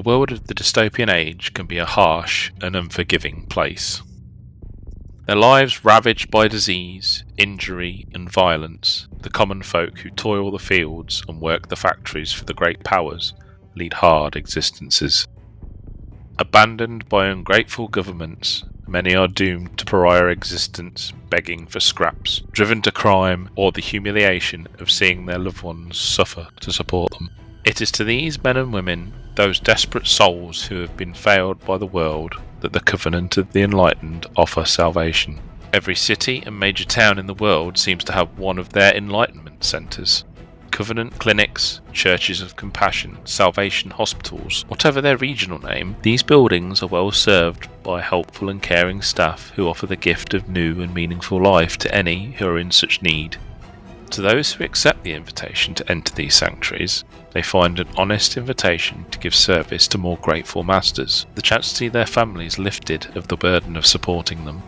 world of the dystopian age can be a harsh and unforgiving place. Their lives ravaged by disease, injury and violence, the common folk who toil the fields and work the factories for the great powers lead hard existences. Abandoned by ungrateful governments, many are doomed to pariah existence, begging for scraps, driven to crime or the humiliation of seeing their loved ones suffer to support them. It is to these men and women, those desperate souls who have been failed by the world, that the Covenant of the Enlightened offer salvation. Every city and major town in the world seems to have one of their enlightenment centres. Covenant clinics, churches of compassion, salvation hospitals, whatever their regional name, these buildings are well served by helpful and caring staff who offer the gift of new and meaningful life to any who are in such need. To those who accept the invitation to enter these sanctuaries, they find an honest invitation to give service to more grateful masters, the chance to see their families lifted of the burden of supporting them.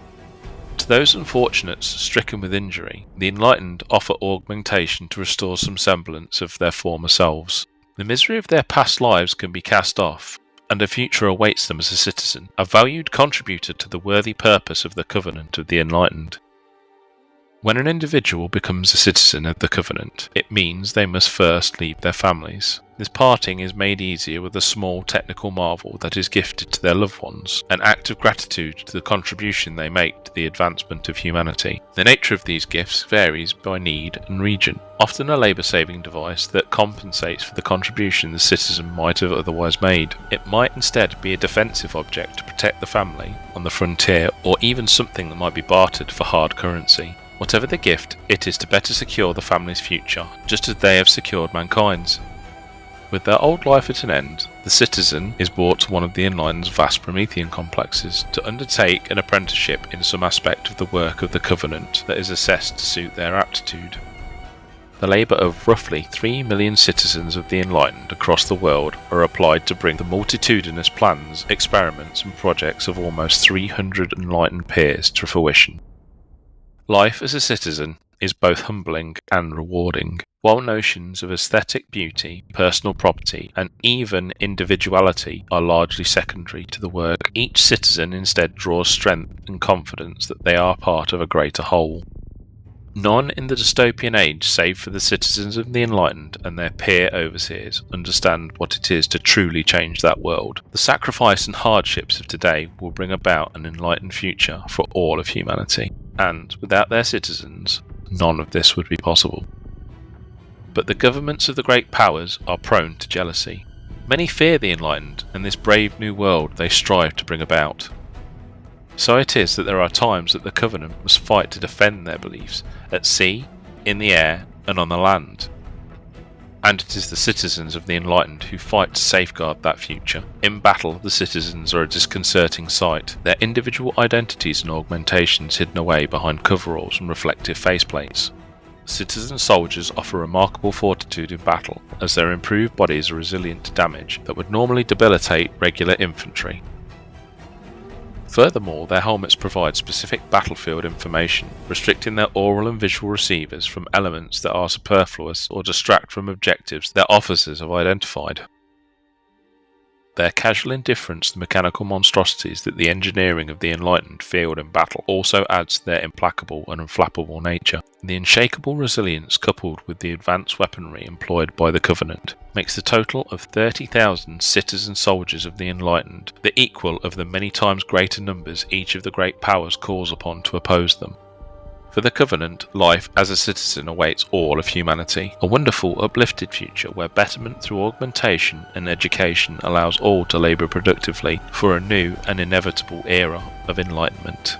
To those unfortunates stricken with injury, the Enlightened offer augmentation to restore some semblance of their former selves. The misery of their past lives can be cast off, and a future awaits them as a citizen, a valued contributor to the worthy purpose of the Covenant of the Enlightened. When an individual becomes a citizen of the Covenant, it means they must first leave their families. This parting is made easier with a small technical marvel that is gifted to their loved ones, an act of gratitude to the contribution they make to the advancement of humanity. The nature of these gifts varies by need and region, often a labour-saving device that compensates for the contribution the citizen might have otherwise made. It might instead be a defensive object to protect the family on the frontier, or even something that might be bartered for hard currency. Whatever the gift, it is to better secure the family's future, just as they have secured mankind's. With their old life at an end, the citizen is brought to one of the Enlightened's vast Promethean complexes to undertake an apprenticeship in some aspect of the work of the Covenant that is assessed to suit their aptitude. The labour of roughly 3 million citizens of the Enlightened across the world are applied to bring the multitudinous plans, experiments and projects of almost 300 Enlightened peers to fruition. Life as a citizen is both humbling and rewarding. While notions of aesthetic beauty, personal property, and even individuality are largely secondary to the work, each citizen instead draws strength and confidence that they are part of a greater whole. None in the dystopian age, save for the citizens of the Enlightened and their peer overseers, understand what it is to truly change that world. The sacrifice and hardships of today will bring about an enlightened future for all of humanity, and without their citizens, none of this would be possible. But the governments of the great powers are prone to jealousy. Many fear the Enlightened and this brave new world they strive to bring about. So it is that there are times that the Covenant must fight to defend their beliefs, at sea, in the air, and on the land. And it is the citizens of the Enlightened who fight to safeguard that future. In battle, the citizens are a disconcerting sight, their individual identities and augmentations hidden away behind coveralls and reflective faceplates. Citizen soldiers offer remarkable fortitude in battle, as their improved bodies are resilient to damage that would normally debilitate regular infantry. Furthermore, their helmets provide specific battlefield information, restricting their aural and visual receivers from elements that are superfluous or distract from objectives their officers have identified. Their casual indifference to mechanical monstrosities that the engineering of the Enlightened field in battle also adds to their implacable and unflappable nature. The unshakable resilience coupled with the advanced weaponry employed by the Covenant makes the total of 30,000 citizen soldiers of the Enlightened the equal of the many times greater numbers each of the great powers calls upon to oppose them. For the Covenant, life as a citizen awaits all of humanity, a wonderful, uplifted future where betterment through augmentation and education allows all to labour productively for a new and inevitable era of enlightenment.